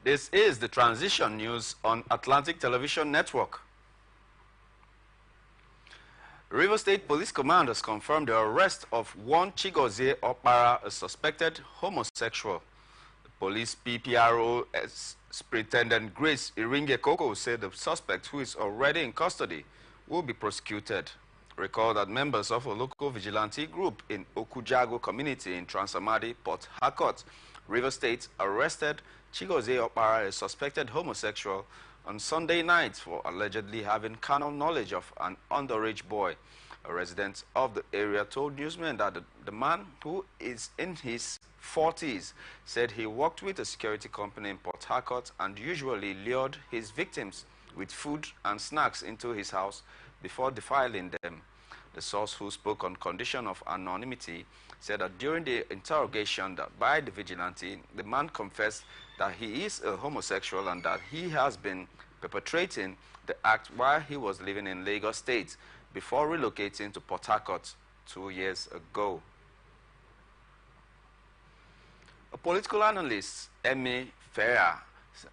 This is the Transition News on Atlantic Television Network. River State Police Command has confirmed the arrest of one Chigozie Okpara, a suspected homosexual. The police PPRO Superintendent Grace Iringe Koko said the suspect, who is already in custody, will be prosecuted. Recall that members of a local vigilante group in Okujago community in Transamadi, Port Harcourt, River State, arrested Chigozie Okpara, a suspected homosexual, on Sunday night for allegedly having carnal knowledge of an underage boy. A resident of the area told newsmen that the man, who is in his 40s, said he worked with a security company in Port Harcourt and usually lured his victims with food and snacks into his house before defiling them. The source, who spoke on condition of anonymity, said that during the interrogation by the vigilante, the man confessed that he is a homosexual and that he has been perpetrating the act while he was living in Lagos State before relocating to Port Harcourt 2 years ago. A political analyst, Emi Ferrer,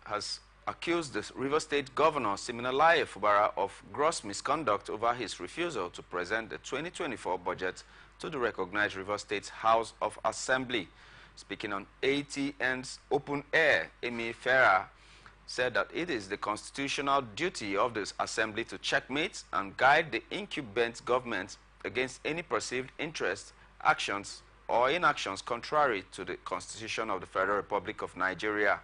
has accused the River State Governor Siminalayi Fubara of gross misconduct over his refusal to present the 2024 budget to the recognized River State House of Assembly. Speaking on ATN's Open Air, Emi Ferrer said that it is the constitutional duty of this assembly to checkmate and guide the incumbent government against any perceived interest, actions, or inactions contrary to the Constitution of the Federal Republic of Nigeria.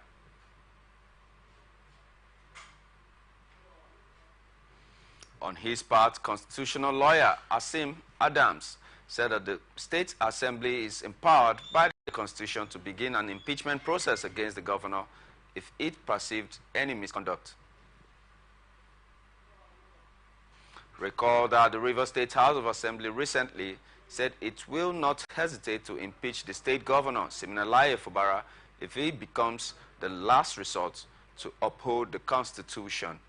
On his part, constitutional lawyer Asim Adams said that the State Assembly is empowered by the Constitution to begin an impeachment process against the governor if it perceived any misconduct. Recall that the River State House of Assembly recently said it will not hesitate to impeach the state governor, Siminalayi Fubara, if it becomes the last resort to uphold the Constitution.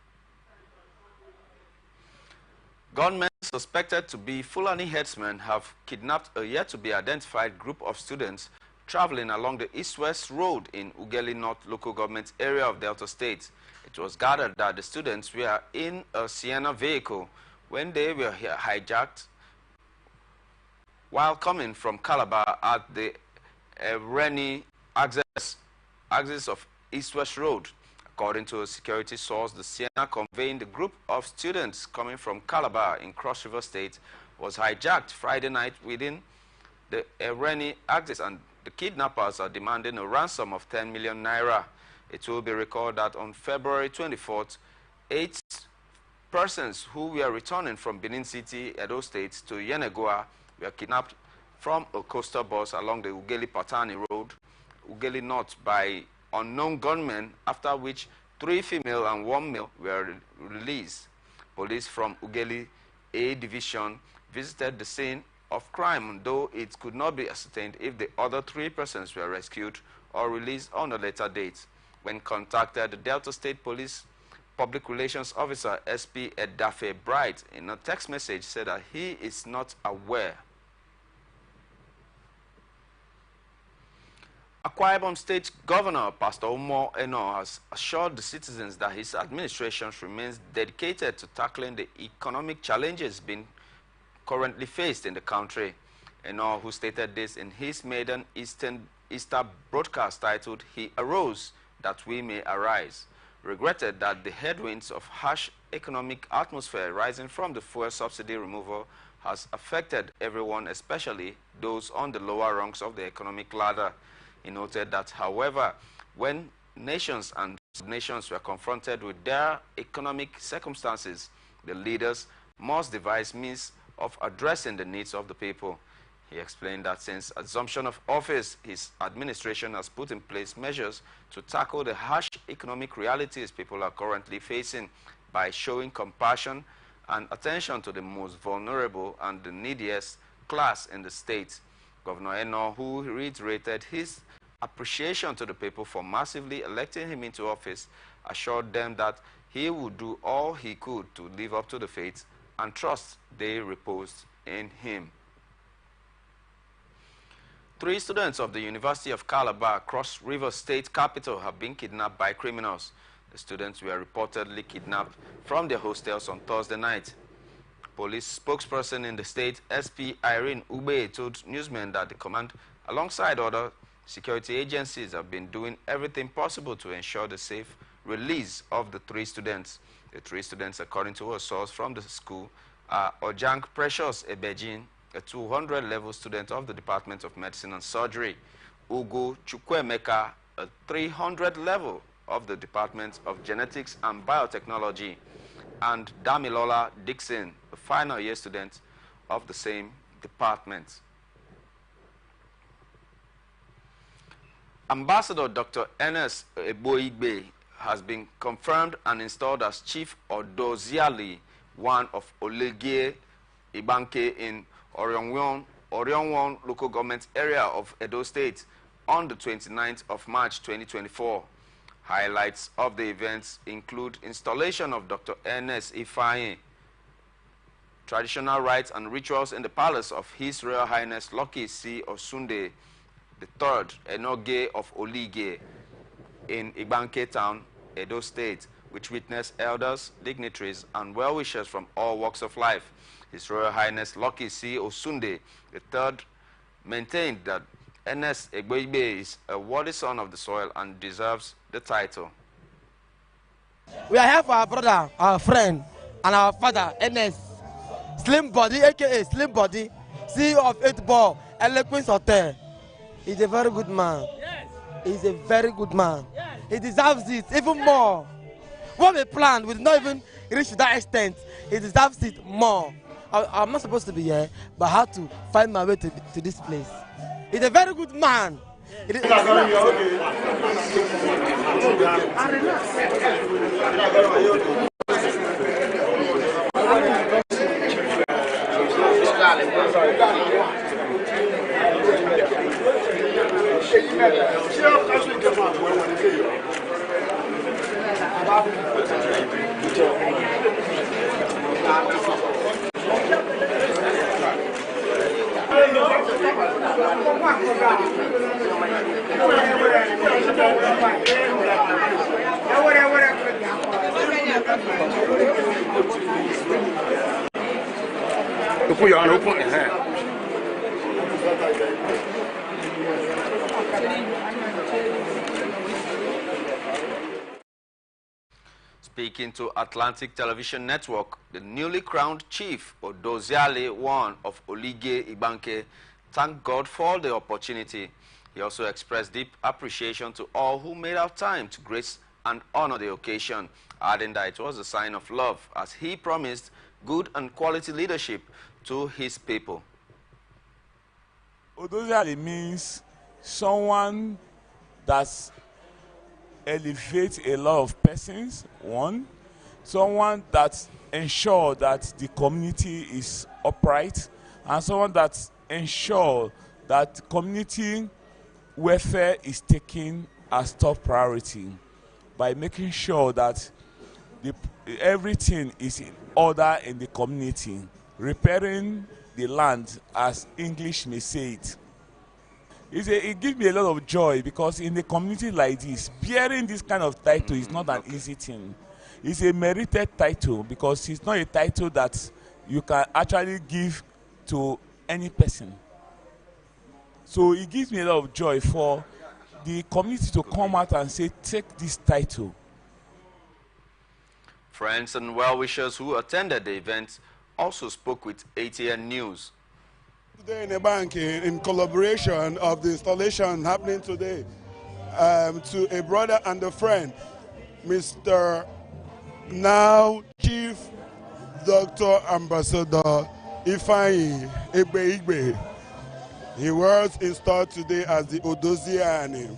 Gunmen suspected to be Fulani herdsmen have kidnapped a yet-to-be-identified group of students traveling along the east-west road in Ughelli North local government area of Delta State. It was gathered that the students were in a Sienna vehicle when they were hijacked while coming from Calabar at the Reni axis of east-west road. According to a security source, the Sienna conveying the group of students coming from Calabar in Cross River State was hijacked Friday night within the Reni axis, and the kidnappers are demanding a ransom of 10 million naira. It will be recalled that on February 24th, 8 persons who were returning from Benin City, Edo State to Yenagoa were kidnapped from a coastal bus along the Ughelli-Patani Road, Ughelli North, by unknown gunmen, after which 3 female and 1 male were released. Police from Ughelli A Division visited the scene of crime, though it could not be ascertained if the other 3 persons were rescued or released on a later date. When contacted, the Delta State Police Public Relations Officer SP Edafe Bright, in a text message, said that he is not aware. Akwa Ibom State Governor Pastor Umo Eno has assured the citizens that his administration remains dedicated to tackling the economic challenges being currently faced in the country. Eno, who stated this in his maiden Easter broadcast titled "He Arose That We May Arise," regretted that the headwinds of harsh economic atmosphere rising from the fuel subsidy removal has affected everyone, especially those on the lower rungs of the economic ladder. He noted that, however, when nations and nations were confronted with their economic circumstances, the leaders must devise means of addressing the needs of the people. He explained that since assumption of office, his administration has put in place measures to tackle the harsh economic realities people are currently facing by showing compassion and attention to the most vulnerable and the neediest class in the state. Governor Eno, who reiterated his appreciation to the people for massively electing him into office, assured them that he would do all he could to live up to the faith and trust they reposed in him. 3 students of the University of Calabar, Cross River State capital, have been kidnapped by criminals. The students were reportedly kidnapped from their hostels on Thursday night. Police spokesperson in the state, SP Irene Ube, told newsmen that the command, alongside other security agencies, have been doing everything possible to ensure the safe release of the 3 students. The 3 students, according to a source from the school, are Ojang Precious Ebejin, a 200-level student of the Department of Medicine and Surgery, Ugo Chukwemeka, a 300-level of the Department of Genetics and Biotechnology, and Damilola Dixon, a final-year student of the same department. Ambassador Dr. Ernest Eboigbe has been confirmed and installed as Chief Odoziali, one of Olige Ibanke in Orionwon local government area of Edo State on the 29th of March 2024. Highlights of the events include installation of Dr. Ernest Ifeanyi, traditional rites and rituals in the palace of His Royal Highness Lucky C. Osunde III, Enoge of Olige in Ibanke Town, Edo State, which witnessed elders, dignitaries, and well-wishers from all walks of life. His Royal Highness Lucky C. Osunde III maintained that Ernest Egboigbe is a worthy son of the soil and deserves the title. We are here for our brother, our friend, and our father, Ernest. Slim Body, aka Slim Body, CEO of 8 Ball, Eloquence Hotel. He's a very good man. Yes. He's a very good man. Yes. He deserves it even more. What we planned, we did not even reach to that extent. He deserves it more. I'm not supposed to be here, but I had to find my way to this place. He's a very good man. Speaking to Atlantic Television Network, the newly crowned chief, Odoziale I of Olige Ibanke, thanked God for the opportunity. He also expressed deep appreciation to all who made out time to grace and honor the occasion, adding that it was a sign of love as he promised good and quality leadership to his people. Odoziale means someone that's elevates a lot of persons, one. Someone that ensures that the community is upright, and someone that ensures that community welfare is taken as top priority by making sure that everything is in order in the community, repairing the land, as English may say it. It gives me a lot of joy because in a community like this, bearing this kind of title is not an easy thing. It's a merited title because it's not a title that you can actually give to any person. So it gives me a lot of joy for the community to come out and say, take this title. Friends and well-wishers who attended the event also spoke with ATN News. Today in a bank, in collaboration of the installation happening today, to a brother and a friend, Mr. now Chief Dr. Ambassador Ifeanyi Egbe. He was installed today as the Odoziani.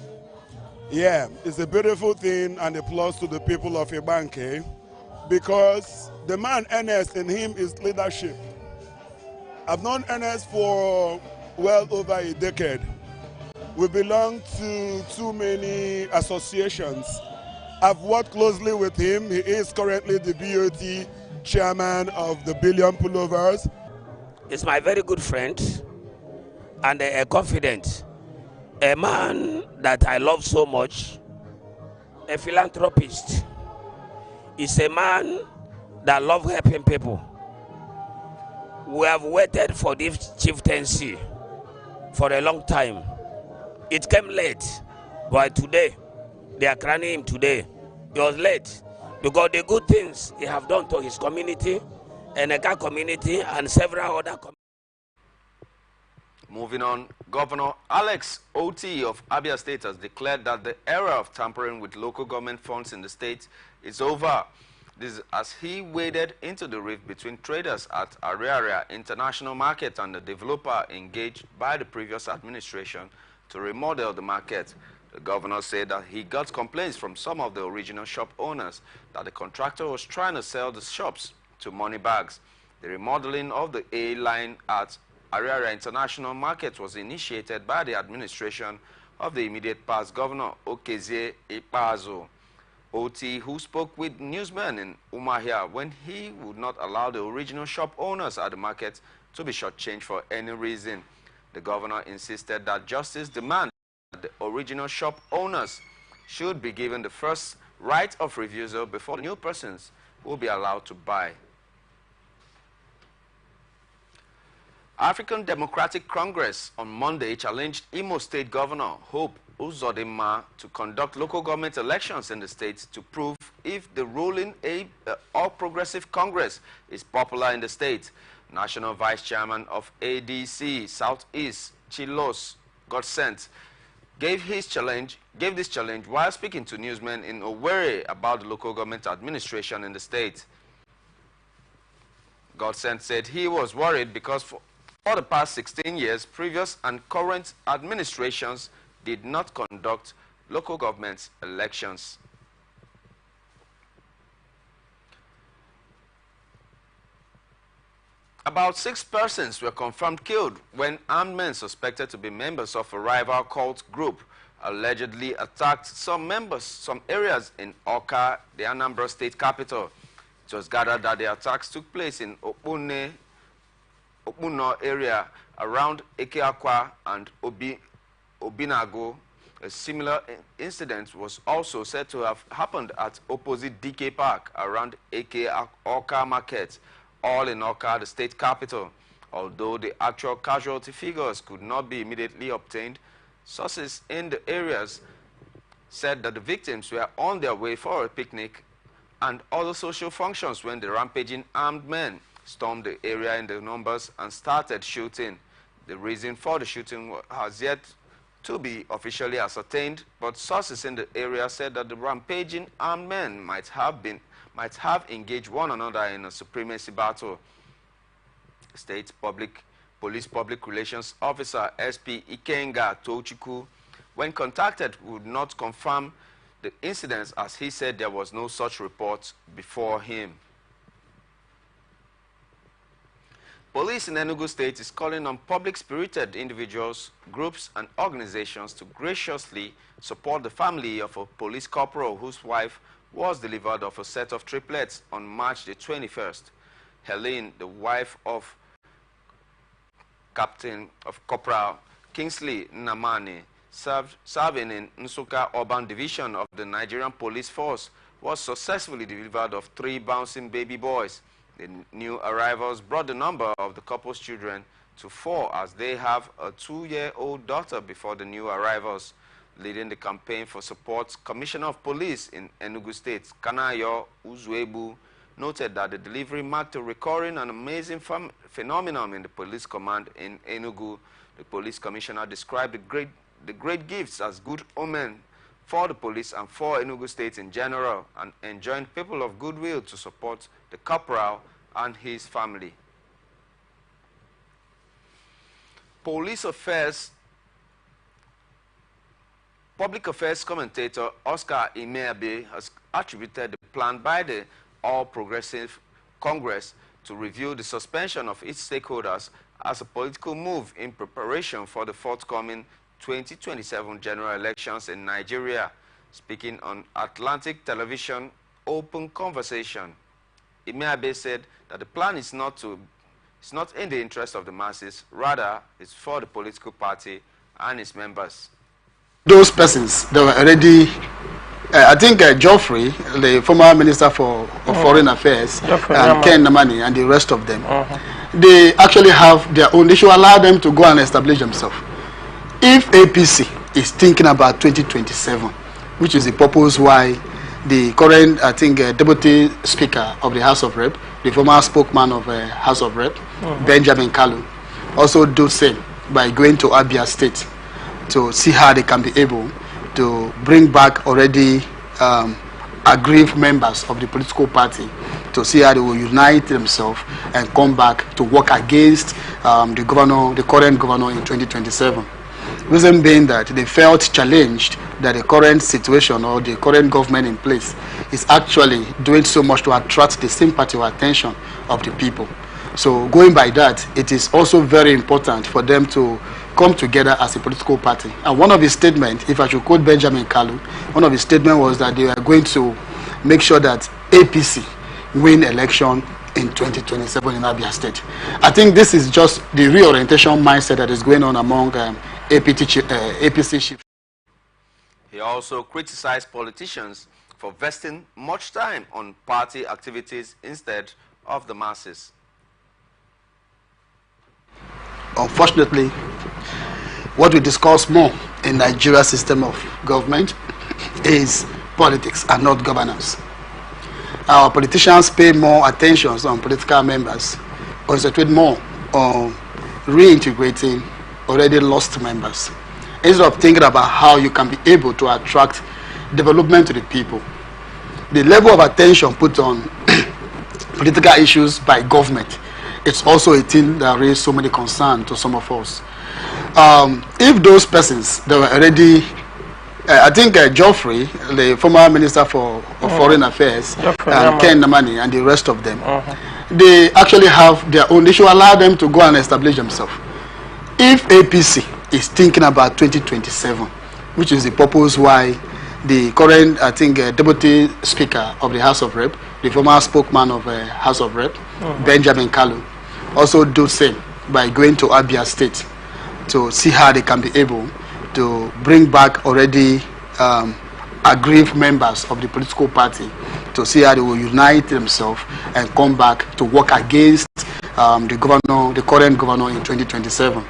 Yeah, it's a beautiful thing and a plus to the people of Ibanke because the man Ernest in him is leadership. I've known Ernest for well over a decade. We belong to too many associations. I've worked closely with him. He is currently the BOT chairman of the Billion Pullovers. He's my very good friend and a confidant. a man that I love so much, a philanthropist, is a man that loves helping people. We have waited for this chieftaincy for a long time. It came late, but today, they are crowning him today. It was late because the good things he have done to his community, and Eka community, and several other communities. Moving on, Governor Alex Oti of Abia State has declared that the era of tampering with local government funds in the state is over. This as he waded into the rift between traders at Ariaria International Market and the developer engaged by the previous administration to remodel the market. The governor said that he got complaints from some of the original shop owners that the contractor was trying to sell the shops to money bags. The remodeling of the A line at Ariaria International Market was initiated by the administration of the immediate past Governor Okezie Ikpeazu. Oti, who spoke with newsmen in Umuahia when he would not allow the original shop owners at the market to be shortchanged for any reason. The governor insisted that justice demands that the original shop owners should be given the first right of refusal before new persons will be allowed to buy. African Democratic Congress on Monday challenged Imo State Governor Hope Uzodinma to conduct local government elections in the state to prove if the ruling All Progressive Congress is popular in the state. National Vice Chairman of ADC Southeast, Chilos Godsent, gave this challenge while speaking to newsmen in Owerri about the local government administration in the state. Godsent said he was worried because for the past 16 years, previous and current administrations did not conduct local government elections. About 6 persons were confirmed killed when armed men suspected to be members of a rival cult group allegedly attacked some areas in Awka, the Anambra State capital. It was gathered that the attacks took place in Okpuno area around Ekeakwa and Obinago. A similar incident was also said to have happened at opposite DK Park around Awka Market, all in Awka, the state capital. Although the actual casualty figures could not be immediately obtained, sources in the areas said that the victims were on their way for a picnic and other social functions when the rampaging armed men stormed the area in the numbers and started shooting. The reason for the shooting has yet to be officially ascertained, but sources in the area said that the rampaging armed men might have engaged one another in a supremacy battle. State Police Public Relations Officer SP Ikenga Tochiku, when contacted, would not confirm the incidents as he said there was no such report before him. Police in Enugu State is calling on public-spirited individuals, groups, and organizations to graciously support the family of a police corporal whose wife was delivered of a set of triplets on March the 21st. Helene, the wife of Corporal Kingsley Namani, serving in Nsukka Urban Division of the Nigerian Police Force, was successfully delivered of 3 bouncing baby boys. The new arrivals brought the number of the couple's children to 4 as they have a 2-year-old daughter before the new arrivals. Leading the campaign for support, Commissioner of Police in Enugu State, Kanayo Uzuebu, noted that the delivery marked a recurring and amazing phenomenon in the police command in Enugu. The police commissioner described the great gifts as good omen for the police and for Enugu State in general, and enjoined people of goodwill to support the corporal and his family. Public affairs commentator Oscar Imeabe has attributed the plan by the All Progressive Congress to review the suspension of its stakeholders as a political move in preparation for the forthcoming 2027 general elections in Nigeria. Speaking on Atlantic Television Open Conversation, Imeabe said that the plan is not in the interest of the masses, rather it's for the political party and its members. those persons that were already, I think Geoffrey, the former Minister for Foreign Affairs, and Ken Namani and the rest of them, they actually have their own. They should allow them to go and establish themselves. If APC is thinking about 2027, which is the purpose why the current, I think, Deputy Speaker of the House of Rep, the former spokesman of House of Rep, Benjamin Kalu, also do same by going to Abia State to see how they can be able to bring back already aggrieved members of the political party to see how they will unite themselves and come back to work against the current governor in 2027. Reason being that they felt challenged that the current situation or the current government in place is actually doing so much to attract the sympathy or attention of the people. So going by that, it is also very important for them to come together as a political party. And one of his statements, if I should quote Benjamin Kalu, one of his statements was that they are going to make sure that APC win election in 2027 in Abia State. I think this is just the reorientation mindset that is going on among APC chiefs. He also criticized politicians for vesting much time on party activities instead of the masses. Unfortunately, what we discuss more in Nigeria's system of government is politics and not governance. Our politicians pay more attention on political members, concentrate more on reintegrating already lost members, instead of thinking about how you can be able to attract development to the people. The level of attention put on political issues by government, it's also a thing that raises so many concerns to some of us. If those persons that were already, I think Geoffrey, the former Minister for Foreign Affairs, and Ken Namani and the rest of them, they actually have their own. They should allow them to go and establish themselves. If APC is thinking about 2027, which is the purpose why the current, I think, Deputy Speaker of the House of Rep, the former spokesman of House of Rep, Benjamin Kalu, also do same by going to Abia State to see how they can be able to bring back already aggrieved members of the political party to see how they will unite themselves and come back to work against the current governor in 2027.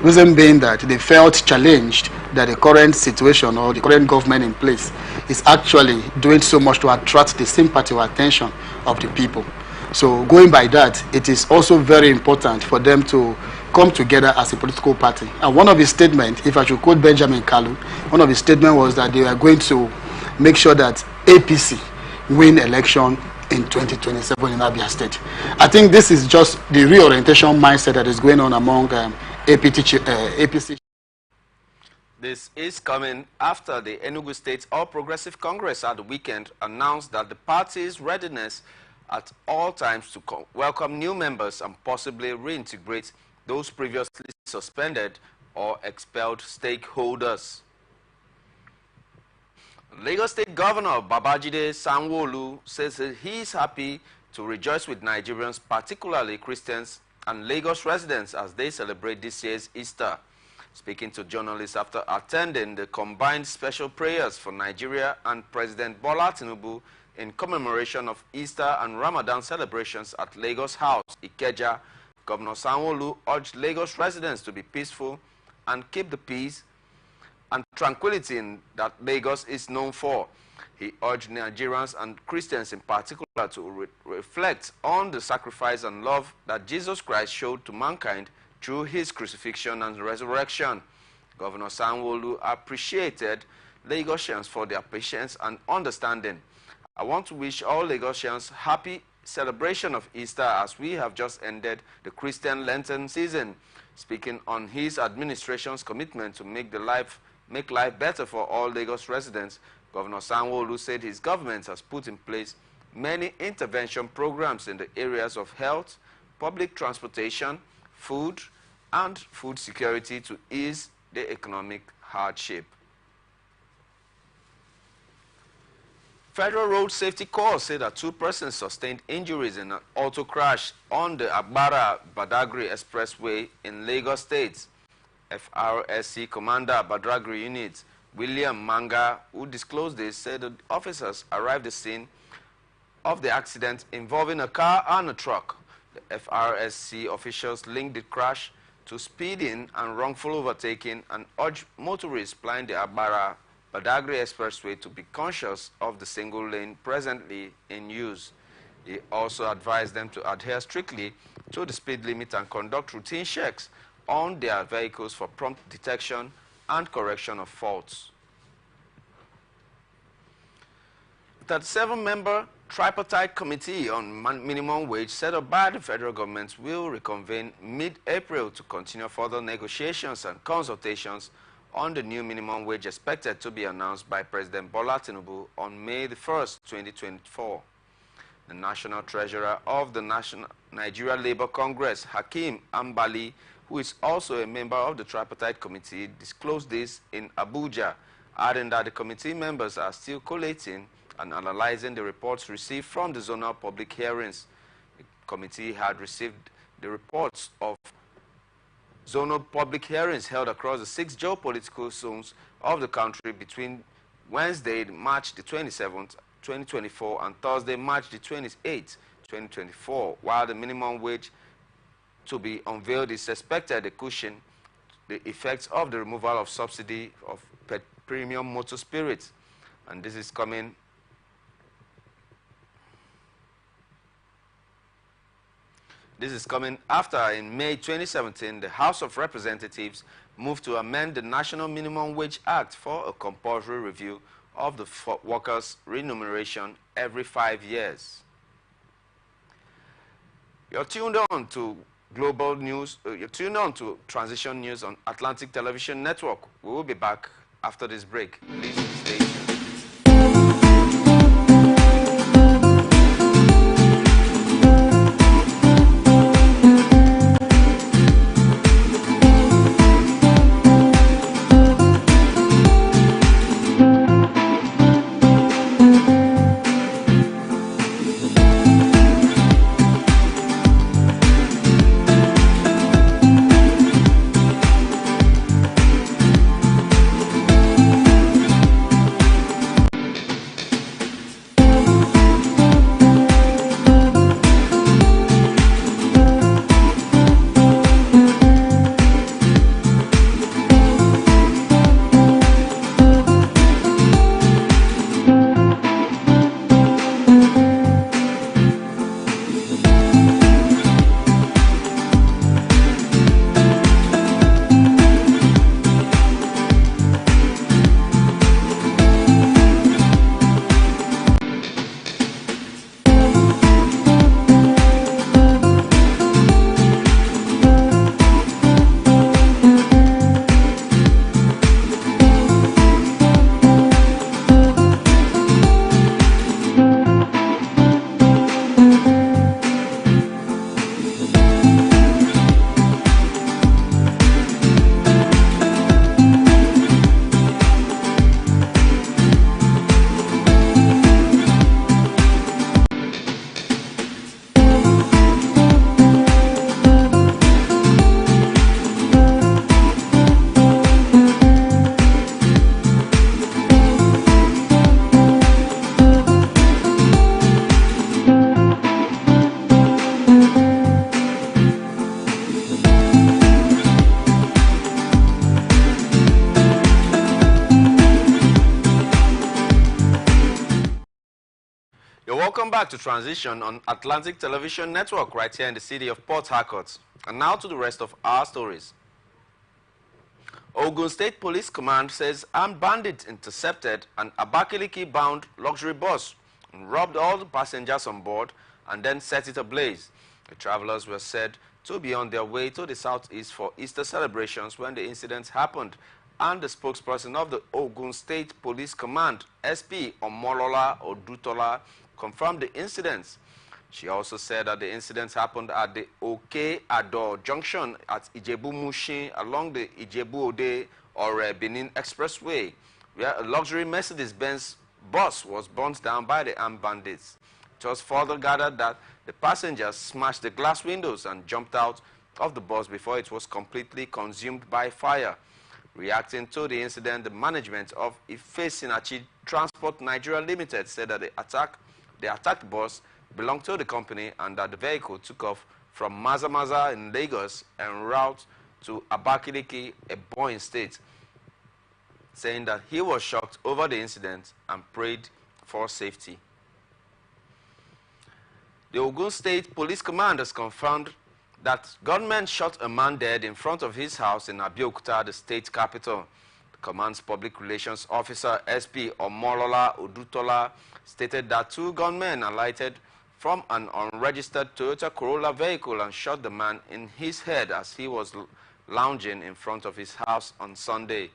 Reason being that they felt challenged that the current situation or the current government in place is actually doing so much to attract the sympathy or attention of the people. So going by that, it is also very important for them to come together as a political party. And one of his statements, if I should quote Benjamin Kalu, one of his statements was that they are going to make sure that APC win election in 2027 in Abia State. I think this is just the reorientation mindset that is going on among APC. This is coming after the Enugu State All Progressive Congress at the weekend announced that the party's readiness at all times to welcome new members and possibly reintegrate those previously suspended or expelled stakeholders. Lagos State Governor Babajide Sanwo-Olu says that he is happy to rejoice with Nigerians, particularly Christians and Lagos residents, as they celebrate this year's Easter. Speaking to journalists after attending the combined special prayers for Nigeria and President Bola Tinubu in commemoration of Easter and Ramadan celebrations at Lagos House, Ikeja, Governor Sanwo-Olu urged Lagos residents to be peaceful and keep the peace and tranquility that Lagos is known for. He urged Nigerians and Christians in particular to reflect on the sacrifice and love that Jesus Christ showed to mankind through his crucifixion and resurrection. Governor Sanwo-Olu appreciated Lagosians for their patience and understanding. I want to wish all Lagosians happy celebration of Easter as we have just ended the Christian Lenten season. Speaking on his administration's commitment to make life better for all Lagos residents, Governor Sanwo-Olu said his government has put in place many intervention programs in the areas of health, public transportation, food, and food security to ease the economic hardship. Federal Road Safety Corps said that 2 persons sustained injuries in an auto crash on the Agbara-Badagry Expressway in Lagos State. FRSC Commander Badagry Unit William Manga, who disclosed this, said that officers arrived at the scene of the accident involving a car and a truck. The FRSC officials linked the crash to speeding and wrongful overtaking and urged motorists plying the Abara-Badagry Expressway to be conscious of the single lane presently in use. He also advised them to adhere strictly to the speed limit and conduct routine checks on their vehicles for prompt detection and correction of faults. The 37-member tripartite committee on minimum wage set up by the federal government will reconvene mid-April to continue further negotiations and consultations on the new minimum wage expected to be announced by President Bola Tinubu on May the 1st, 2024. The National Treasurer of the Nigeria Labour Congress, Hakeem Ambali, who is also a member of the tripartite committee, disclosed this in Abuja, adding that the committee members are still collating and analyzing the reports received from the zonal public hearings. The committee had received the reports of zonal public hearings held across the 6 geopolitical zones of the country between Wednesday, March the 27th, 2024, and Thursday, March the 28th, 2024, while the minimum wage to be unveiled is expected to cushion the effects of the removal of subsidy of premium motor spirits. And this is coming after, in May 2017, the House of Representatives moved to amend the National Minimum Wage Act for a compulsory review of the workers' remuneration every 5 years. You're tuned on to Global News. You're tuned on to Transition News on Atlantic Television Network. We will be back after this break. Please stay tuned. Welcome back to Transition on Atlantic Television Network right here in the city of Port Harcourt. And now to the rest of our stories. Ogun State Police Command says armed bandits intercepted an Abakaliki-bound luxury bus and robbed all the passengers on board and then set it ablaze. The travelers were said to be on their way to the southeast for Easter celebrations when the incident happened, and the spokesperson of the Ogun State Police Command, SP Omolola Odutola, confirmed the incidents. She also said that the incidents happened at the Oke-Ado junction at Ijebu-Mushin along the Ijebu-Ode or Benin Expressway, where a luxury Mercedes-Benz bus was burnt down by the armed bandits. It was further gathered that the passengers smashed the glass windows and jumped out of the bus before it was completely consumed by fire. Reacting to the incident, the management of Ifesinachi Transport Nigeria Limited said that the attacked bus belonged to the company and that the vehicle took off from Mazamaza in Lagos en route to Abakaliki, Ebonyi State, saying that he was shocked over the incident and prayed for safety. The Ogun State Police Command has confirmed that gunmen shot a man dead in front of his house in Abeokuta, the state capital. The command's public relations officer, SP Omolola Odutola, stated that 2 gunmen alighted from an unregistered Toyota Corolla vehicle and shot the man in his head as he was lounging in front of his house on Sunday.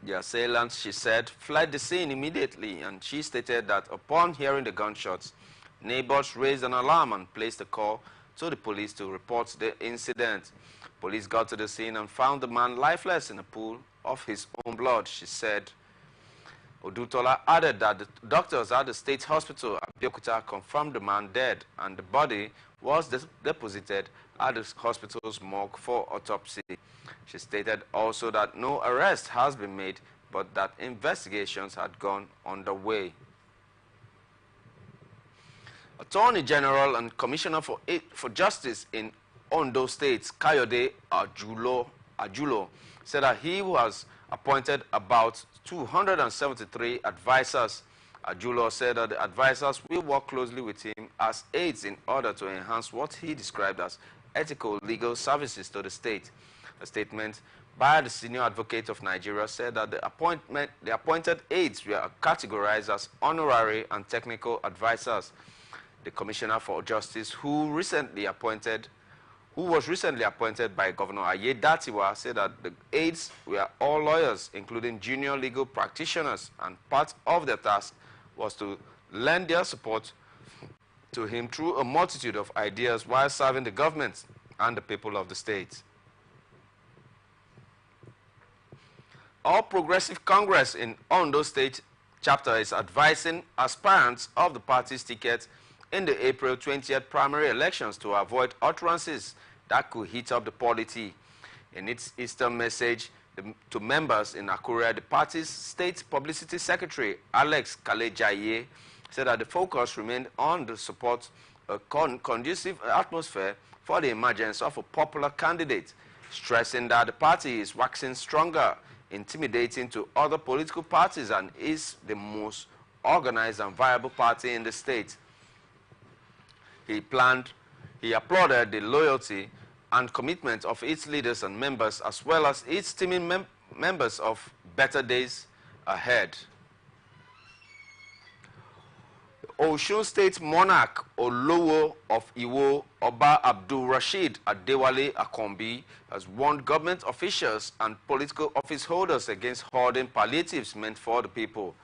The assailants, she said, fled the scene immediately, and she stated that upon hearing the gunshots, neighbors raised an alarm and placed a call to the police to report the incident. Police got to the scene and found the man lifeless in a pool of his own blood, she said. Odutola added that the doctors at the state hospital at Abeokuta confirmed the man dead and the body was deposited at the hospital's morgue for autopsy. She stated also that no arrest has been made, but that investigations had gone underway. Attorney General and Commissioner for Justice in Ondo State, Kayode Ajulo, said that he was appointed about 273 advisors. Ajulo said that the advisors will work closely with him as aides in order to enhance what he described as ethical legal services to the state. A statement by the Senior Advocate of Nigeria said that the appointed aides were categorized as honorary and technical advisors. The Commissioner for Justice, who was recently appointed by Governor Ayedatiwa, said that the aides were all lawyers, including junior legal practitioners, and part of their task was to lend their support to him through a multitude of ideas while serving the government and the people of the state. All Progressive Congress in Ondo State chapter is advising aspirants of the party's ticket in the April 20th primary elections to avoid utterances that could heat up the polity. In its Easter message to members in Akure, the party's state publicity secretary, Alex Kalejaye, said that the focus remained on the support a conducive atmosphere for the emergence of a popular candidate, stressing that the party is waxing stronger, intimidating to other political parties, and is the most organized and viable party in the state. He applauded the loyalty and commitment of its leaders and members, as well as its teaming members of better days ahead. Osun State monarch Olowo of Iwo, Oba Abdul Rashid Adewale Akombi, has warned government officials and political office holders against hoarding palliatives meant for the people.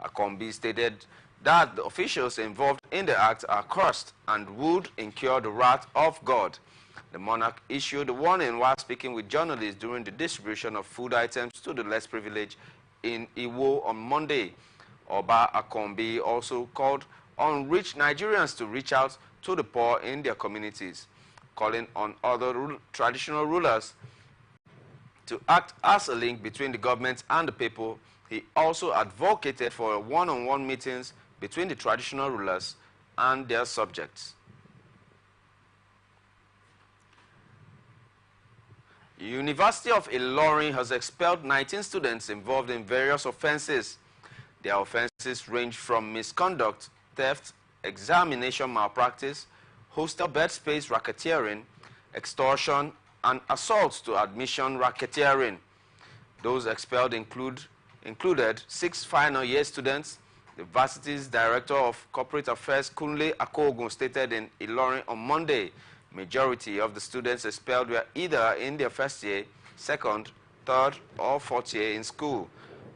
Akombi stated that the officials involved in the act are cursed and would incur the wrath of God. The monarch issued a warning while speaking with journalists during the distribution of food items to the less privileged in Iwo on Monday. Oba Akombi also called on rich Nigerians to reach out to the poor in their communities, calling on other traditional rulers to act as a link between the government and the people. He also advocated for one-on-one meetings between the traditional rulers and their subjects. The University of Ilorin has expelled 19 students involved in various offenses. Their offenses range from misconduct, theft, examination malpractice, hostel bed space racketeering, extortion, and assault to admission racketeering. Those expelled included 6 final year students. The university's Director of Corporate Affairs, Kunle Akogun, stated in Ilorin on Monday, majority of the students expelled were either in their first year, second, third, or fourth year in school.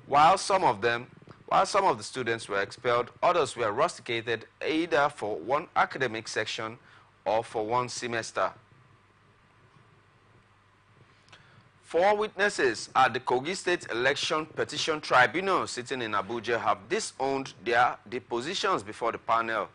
While some of the students were expelled, others were rusticated either for one academic section or for one semester. 4 witnesses at the Kogi State Election Petition Tribunal sitting in Abuja have disowned their depositions before the panel.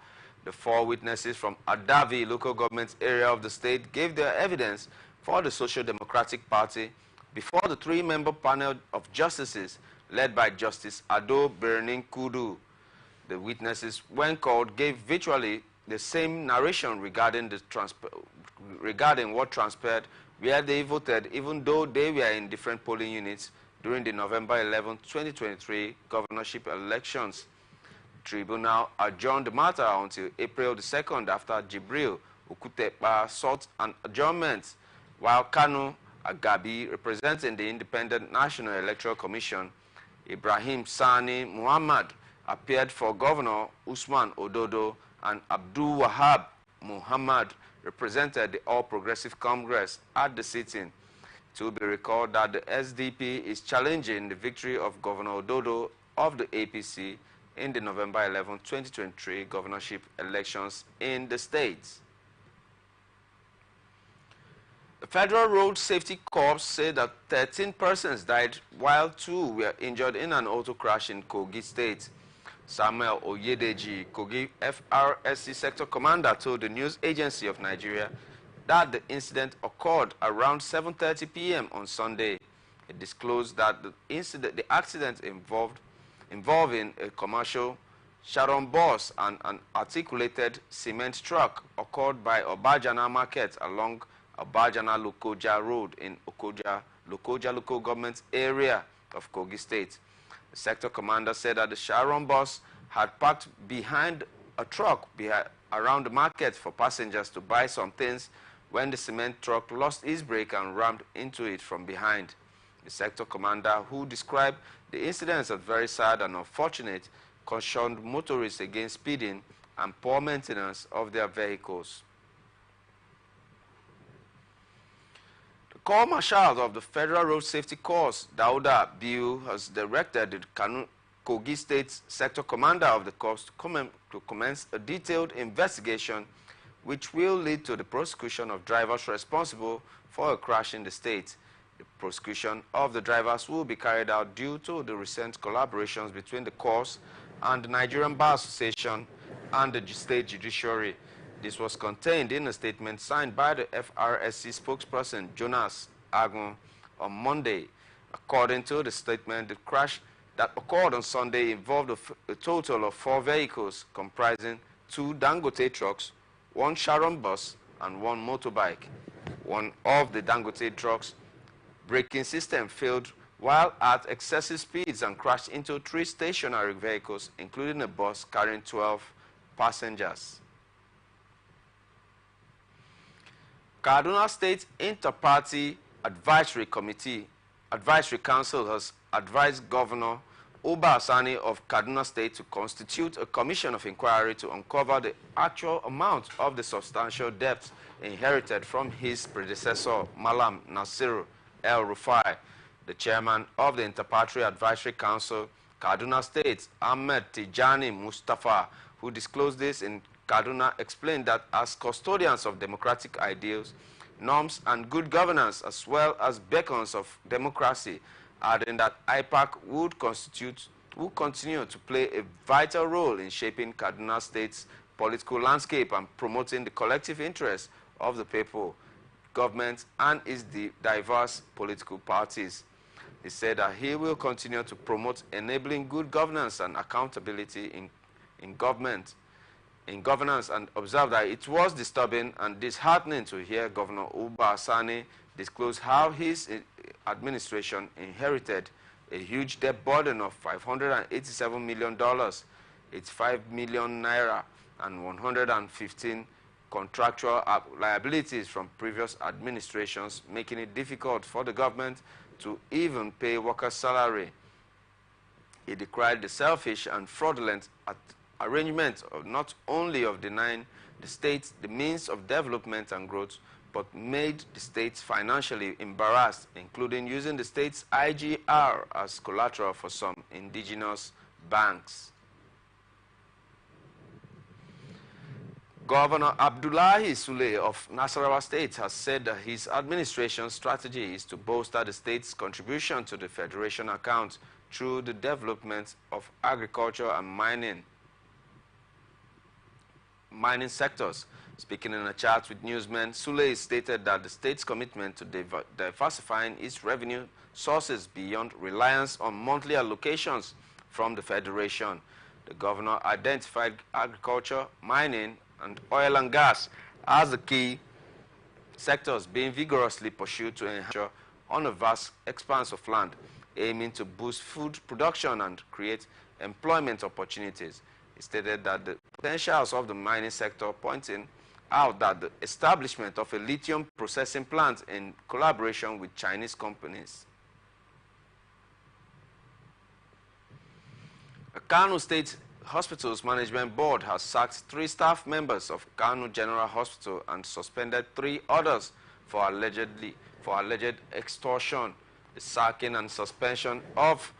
The 4 witnesses from Adavi local government area of the state gave their evidence for the Social Democratic Party, before the three-member panel of justices led by Justice Ado Bernin Kudu. The witnesses, when called, gave virtually the same narration regarding what transpired where they voted, even though they were in different polling units during the November 11, 2023 governorship elections. The tribunal adjourned the matter until April the 2nd after Jibril Okutepa sought an adjournment, while Kanu Agabi, representing the Independent National Electoral Commission, Ibrahim Sani Muhammad, appeared for Governor Usman Ododo, and Abdul Wahab Muhammad represented the All Progressive Congress at the sitting. It will be recalled that the SDP is challenging the victory of Governor Ododo of the APC in the November 11, 2023 governorship elections in the states. The Federal Road Safety Corps said that 13 persons died while 2 were injured in an auto crash in Kogi State. Samuel Oyedeji, Kogi FRSC Sector Commander, told the News Agency of Nigeria that the incident occurred around 7:30 p.m. on Sunday. He disclosed that the accident involving a commercial Sharon bus and an articulated cement truck occurred by Obajana Market along Obajana Lokoja Road in Lokoja local government area of Kogi State. The sector commander said that the Sharon bus had parked behind a truck around the market for passengers to buy some things when the cement truck lost its brake and rammed into it from behind. The sector commander, who described the incident as very sad and unfortunate, cautioned motorists against speeding and poor maintenance of their vehicles. The Corps Marshal of the Federal Road Safety Corps, Dauda Biu, has directed the Kogi State Sector Commander of the Corps to commence a detailed investigation which will lead to the prosecution of drivers responsible for a crash in the state. The prosecution of the drivers will be carried out due to the recent collaborations between the Corps and the Nigerian Bar Association and the state judiciary. This was contained in a statement signed by the FRSC spokesperson Jonas Agun on Monday. According to the statement, the crash that occurred on Sunday involved a total of 4 vehicles comprising 2 Dangote trucks, 1 Sharon bus, and 1 motorbike. One of the Dangote trucks' braking system failed while at excessive speeds and crashed into 3 stationary vehicles, including a bus carrying 12 passengers. Kaduna State Inter-Party Advisory Council has advised Governor Uba Sani of Kaduna State to constitute a commission of inquiry to uncover the actual amount of the substantial debts inherited from his predecessor, Malam Nasiru El Rufai. The chairman of the Inter-Party Advisory Council, Kaduna State, Ahmed Tijani Mustafa, who disclosed this in Kaduna, explained that as custodians of democratic ideals, norms, and good governance, as well as beacons of democracy, adding that IPAC would continue to play a vital role in shaping Kaduna State's political landscape and promoting the collective interests of the people, government, and its diverse political parties. He said that he will continue to promote enabling good governance and accountability in governance, and observed that it was disturbing and disheartening to hear Governor Uba Sani disclose how his administration inherited a huge debt burden of $587 million, 85 million naira, and 115 contractual liabilities from previous administrations, making it difficult for the government to even pay workers' salary. He decried the selfish and fraudulent arrangement of not only of denying the state the means of development and growth, but made the states financially embarrassed, including using the state's IGR as collateral for some indigenous banks. Governor Abdullahi Sule of Nasarawa State has said that his administration's strategy is to bolster the state's contribution to the federation account through the development of agriculture and mining sectors. Speaking in a chat with newsmen, Sule stated that the state's commitment to diversifying its revenue sources beyond reliance on monthly allocations from the Federation. The governor identified agriculture, mining, and oil and gas as the key sectors being vigorously pursued to ensure on a vast expanse of land, aiming to boost food production and create employment opportunities. He stated that the potentials of the mining sector, pointing out that the establishment of a lithium processing plant in collaboration with Chinese companies. The Kano State Hospitals Management Board has sacked 3 staff members of Kano General Hospital and suspended 3 others for alleged extortion. The sacking and suspension of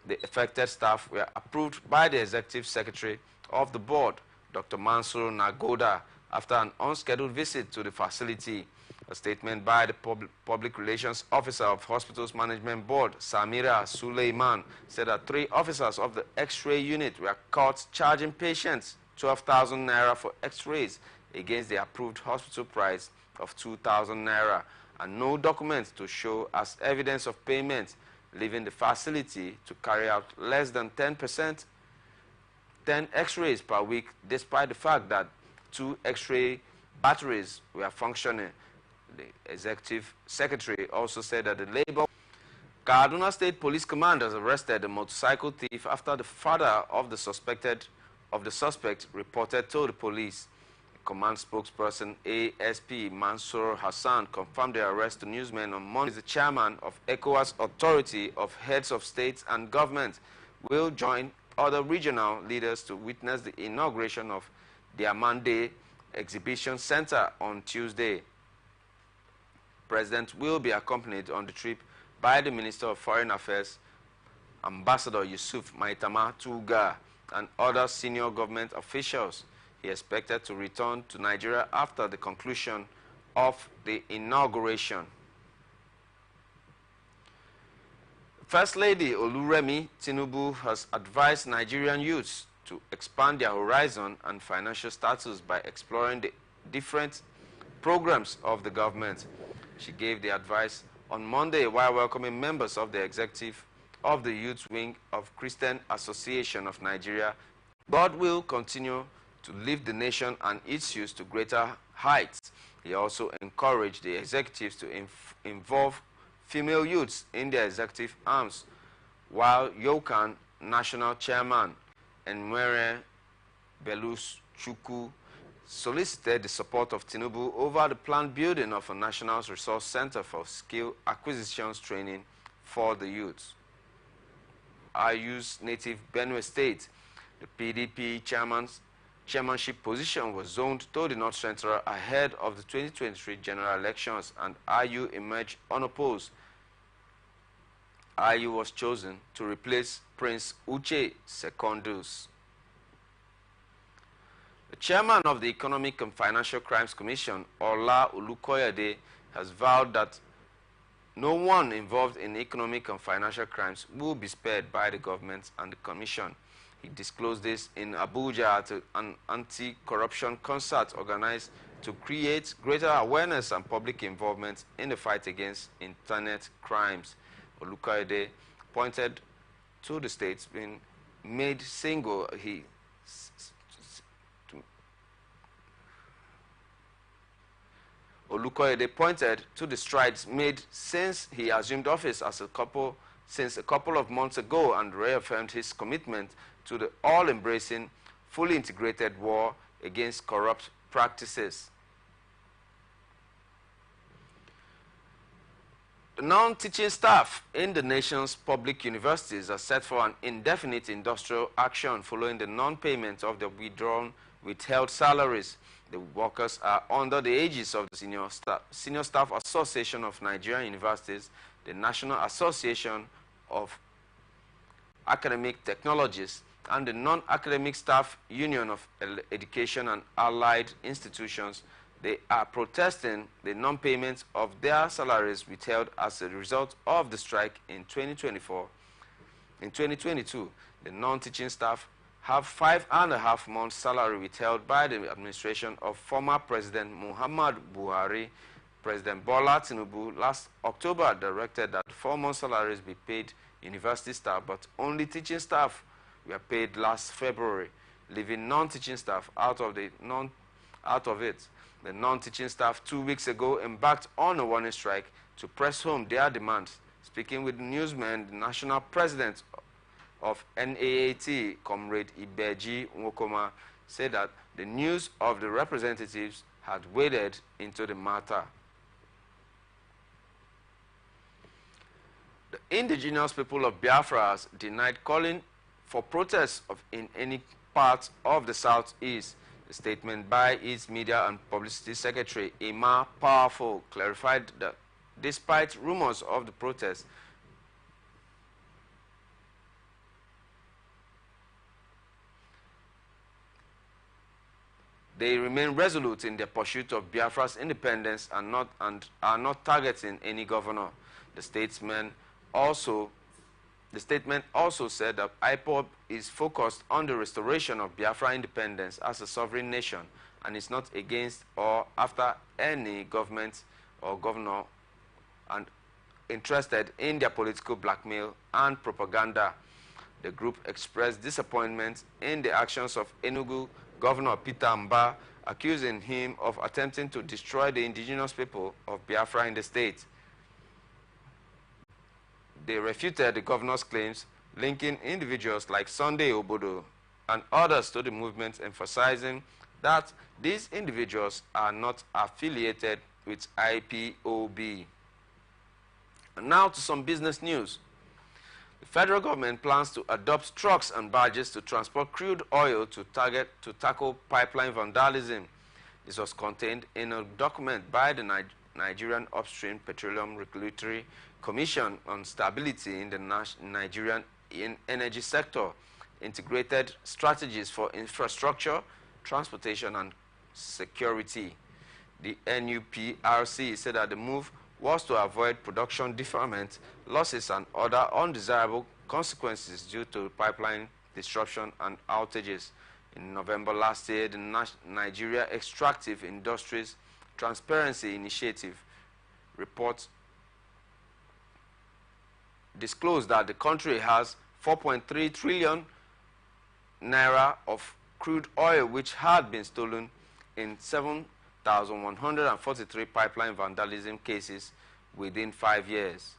the affected staff were approved by the Executive Secretary of the board, Dr. Mansour Nagoda, after an unscheduled visit to the facility. A statement by the Public Relations Officer of Hospitals Management Board, Samira Suleiman, said that 3 officers of the X-ray unit were caught charging patients 12,000 naira for X-rays against the approved hospital price of 2,000 naira and no documents to show as evidence of payment, leaving the facility to carry out less than 10 X-rays per week, despite the fact that 2 X-ray batteries were functioning. The Executive Secretary also said that the Labour Kaduna State Police Command has arrested a motorcycle thief after the father of the suspect reported to the police. The command spokesperson ASP Mansour Hassan confirmed the arrest to newsmen on Monday. The chairman of ECOWAS Authority of Heads of States and Government will join other regional leaders to witness the inauguration of the Amande Exhibition Center on Tuesday. President will be accompanied on the trip by the Minister of Foreign Affairs, Ambassador Yusuf Maitama Tuga, and other senior government officials. He is expected to return to Nigeria after the conclusion of the inauguration. First Lady Oluremi Tinubu has advised Nigerian youths to expand their horizon and financial status by exploring the different programs of the government. She gave the advice on Monday while welcoming members of the executive of the Youth Wing of Christian Association of Nigeria. God will continue to lift the nation and its youth to greater heights. He also encouraged the executives to involve female youths in their executive arms, while Yokan National Chairman Enwere Belus Chukwu solicited the support of Tinubu over the planned building of a National Resource Center for Skill Acquisitions Training for the youth. IU's native Benue State, the PDP chairmanship position was zoned to the North Central ahead of the 2023 general elections, and IU emerged unopposed. IU was chosen to replace Prince Uche Secondus. The chairman of the Economic and Financial Crimes Commission, Ola Olukoyede, has vowed that no one involved in economic and financial crimes will be spared by the government and the commission. He disclosed this in Abuja at an anti-corruption concert organized to create greater awareness and public involvement in the fight against internet crimes. Olukoyede pointed to the states being made single. Olukoyede pointed to the strides made since he assumed office since a couple of months ago, and reaffirmed his commitment to the all-embracing, fully integrated war against corrupt practices. The non-teaching staff in the nation's public universities are set for an indefinite industrial action following the non-payment of their withheld salaries. The workers are under the aegis of the Senior Staff Association of Nigerian Universities, the National Association of Academic Technologists, and the Non-Academic Staff Union of Education and Allied Institutions. They are protesting the non-payment of their salaries withheld as a result of the strike in 2024. In 2022, the non-teaching staff have 5.5 months' salary withheld by the administration of former President Muhammad Buhari. President Bola Tinubu last October directed that 4 months' salaries be paid university staff, but only teaching staff were paid last February, leaving non-teaching staff out of it. The non-teaching staff 2 weeks ago embarked on a warning strike to press home their demands. Speaking with newsmen, the national president of NAAT, Comrade Ibeji Nwokoma, said that the news of the representatives had waded into the matter. The indigenous people of Biafra has denied calling for protests in any part of the southeast. The statement by its media and publicity secretary, Emma Powerful, clarified that despite rumors of the protests, they remain resolute in their pursuit of Biafra's independence and are not targeting any governor. The statement also said that IPOB is focused on the restoration of Biafra independence as a sovereign nation and is not against or after any government or governor and interested in their political blackmail and propaganda. The group expressed disappointment in the actions of Enugu Governor Peter Mba, accusing him of attempting to destroy the indigenous people of Biafra in the state. They refuted the governor's claims, linking individuals like Sunday Obodo and others to the movement, emphasizing that these individuals are not affiliated with IPOB. And now to some business news. The federal government plans to adopt trucks and barges to transport crude oil to tackle pipeline vandalism. This was contained in a document by the Nigerian Upstream Petroleum Regulatory Commission on Stability in the Nigerian Energy Sector, Integrated Strategies for Infrastructure, Transportation and Security. The NUPRC said that the move was to avoid production deferment, losses and other undesirable consequences due to pipeline disruption and outages. In November last year, the Nigeria Extractive Industries Transparency Initiative report disclosed that the country has 4.3 trillion naira of crude oil which had been stolen in 7,143 pipeline vandalism cases within 5 years.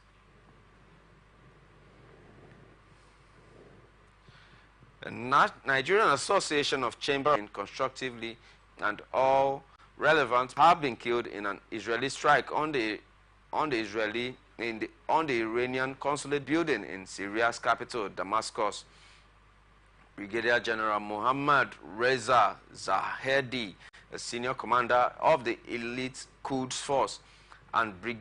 The Nigerian Association of Chamber constructively and all relevant have been killed in an Israeli strike on the Iranian consulate building in Syria's capital, Damascus. Brigadier General Mohammad Reza Zahedi, a senior commander of the elite Quds force, and Brigadier